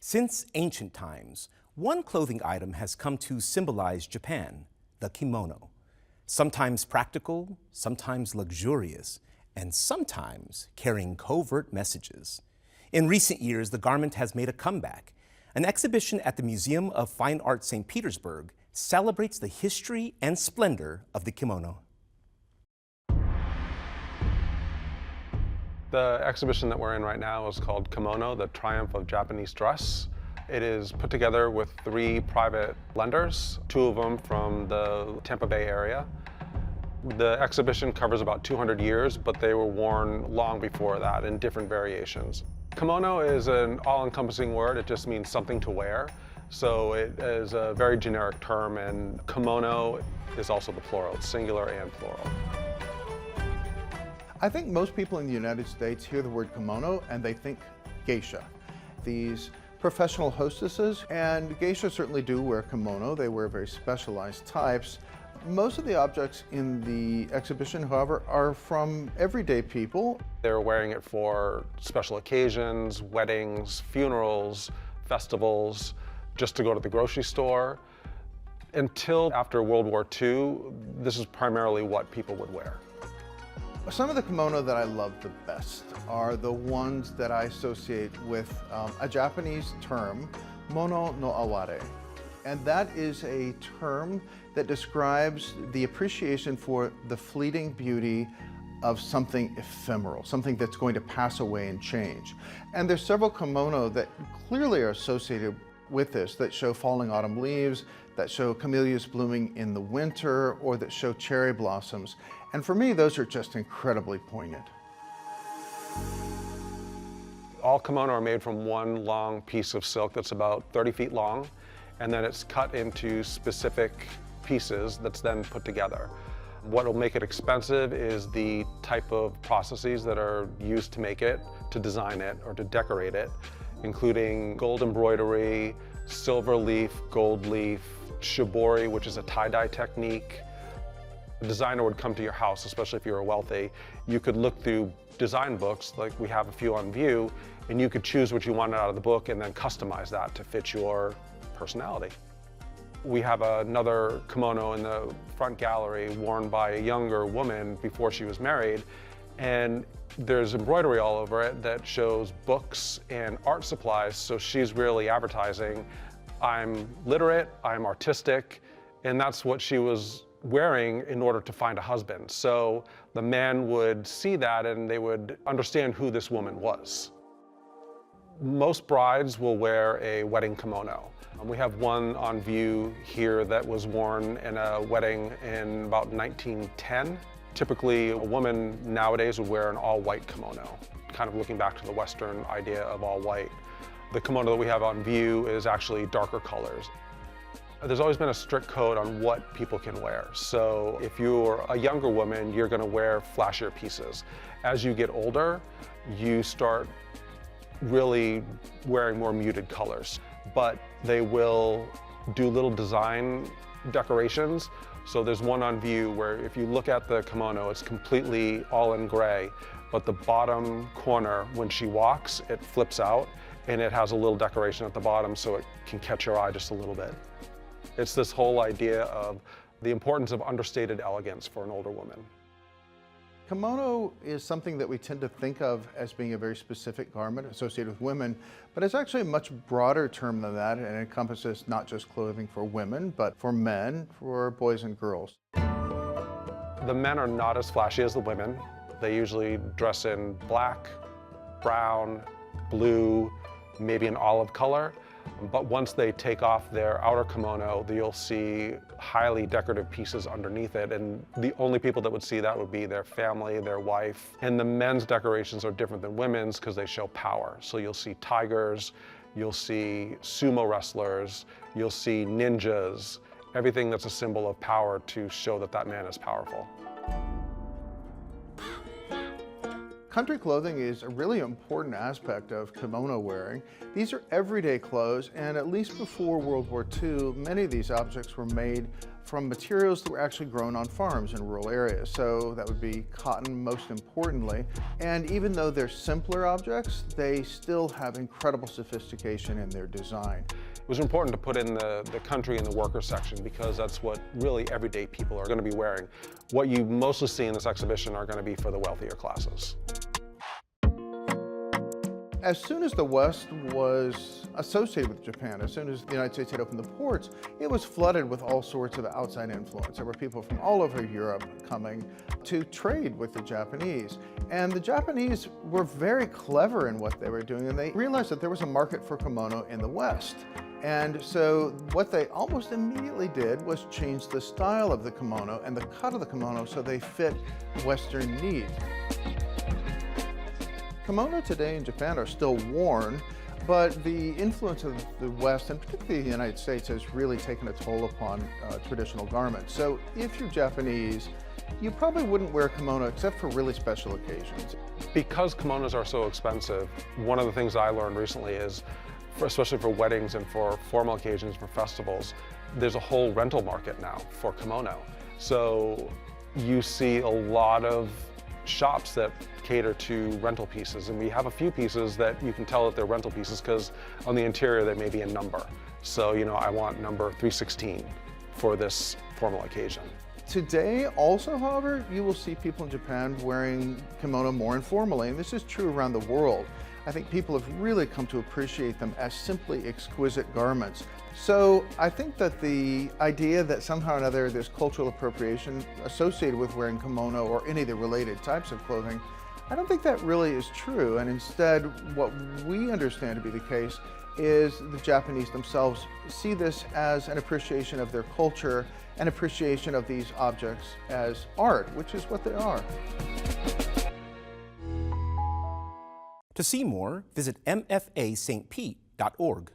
Since ancient times, one clothing item has come to symbolize Japan, the kimono. Sometimes practical, sometimes luxurious, and sometimes carrying covert messages. In recent years, the garment has made a comeback. An exhibition at the Museum of Fine Arts St. Petersburg celebrates the history and splendor of the kimono. The exhibition that we're in right now is called Kimono, the Triumph of Japanese Dress. It is put together with 3 private lenders, 2 of them from the Tampa Bay area. The exhibition covers about 200 years, but they were worn long before that in different variations. Kimono is an all-encompassing word. It just means something to wear. So it is a very generic term, and kimono is also the plural. It's singular and plural. I think most people in the United States hear the word kimono and they think geisha. These professional hostesses, and geisha certainly do wear kimono. They wear very specialized types. Most of the objects in the exhibition, however, are from everyday people. They're wearing it for special occasions, weddings, funerals, festivals, just to go to the grocery store. Until after World War II, this is primarily what people would wear. Some of the kimono that I love the best are the ones that I associate with a Japanese term, mono no aware. And that is a term that describes the appreciation for the fleeting beauty of something ephemeral, something that's going to pass away and change. And there's several kimono that clearly are associated with this, that show falling autumn leaves, that show camellias blooming in the winter, or that show cherry blossoms. And for me, those are just incredibly poignant. All kimono are made from one long piece of silk that's about 30 feet long, and then it's cut into specific pieces that's then put together. What will make it expensive is the type of processes that are used to make it, to design it, or to decorate it, including gold embroidery, silver leaf, gold leaf, shibori, which is a tie-dye technique. A designer would come to your house, especially if you were wealthy. You could look through design books, like we have a few on view, and you could choose what you wanted out of the book and then customize that to fit your personality. We have another kimono in the front gallery worn by a younger woman before she was married, and there's embroidery all over it that shows books and art supplies, so she's really advertising, I'm literate, I'm artistic, and that's what she was wearing in order to find a husband. So the man would see that and they would understand who this woman was. Most brides will wear a wedding kimono. We have one on view here that was worn in a wedding in about 1910. Typically, a woman nowadays would wear an all-white kimono, kind of looking back to the Western idea of all white. The kimono that we have on view is actually darker colors. There's always been a strict code on what people can wear. So if you're a younger woman, you're going to wear flashier pieces. As you get older, you start really wearing more muted colors. But they will do little design decorations. So there's one on view where if you look at the kimono, it's completely all in gray, but the bottom corner, when she walks, it flips out and it has a little decoration at the bottom so it can catch your eye just a little bit. It's this whole idea of the importance of understated elegance for an older woman. Kimono is something that we tend to think of as being a very specific garment associated with women, but it's actually a much broader term than that, and it encompasses not just clothing for women, but for men, for boys and girls. The men are not as flashy as the women. They usually dress in black, brown, blue, maybe an olive color. But once they take off their outer kimono, you'll see highly decorative pieces underneath it, and the only people that would see that would be their family, their wife. And the men's decorations are different than women's because they show power. So you'll see tigers, you'll see sumo wrestlers, you'll see ninjas, everything that's a symbol of power to show that that man is powerful. Country clothing is a really important aspect of kimono wearing. These are everyday clothes, and at least before World War II, many of these objects were made from materials that were actually grown on farms in rural areas. So that would be cotton most importantly. And even though they're simpler objects, they still have incredible sophistication in their design. It was important to put in the country and the worker section because that's what really everyday people are going to be wearing. What you mostly see in this exhibition are going to be for the wealthier classes. As soon as the West was associated with Japan, as soon as the United States had opened the ports, it was flooded with all sorts of outside influence. There were people from all over Europe coming to trade with the Japanese. And the Japanese were very clever in what they were doing, and they realized that there was a market for kimono in the West. And so what they almost immediately did was change the style of the kimono and the cut of the kimono so they fit Western needs. Kimono today in Japan are still worn, but the influence of the West, and particularly the United States, has really taken a toll upon traditional garments. So if you're Japanese, you probably wouldn't wear kimono except for really special occasions. Because kimonos are so expensive, one of the things I learned recently is, especially for weddings and for formal occasions, for festivals, there's a whole rental market now for kimono. So you see a lot of shops that cater to rental pieces, and we have a few pieces that you can tell that they're rental pieces because on the interior they may be a number. So, you know, I want number 316 for this formal occasion. Today, also, however, you will see people in Japan wearing kimono more informally, and this is true around the world. I think people have really come to appreciate them as simply exquisite garments. So I think that the idea that somehow or another there's cultural appropriation associated with wearing kimono or any of the related types of clothing, I don't think that really is true. And instead, what we understand to be the case is the Japanese themselves see this as an appreciation of their culture, an appreciation of these objects as art, which is what they are. To see more, visit mfastpete.org.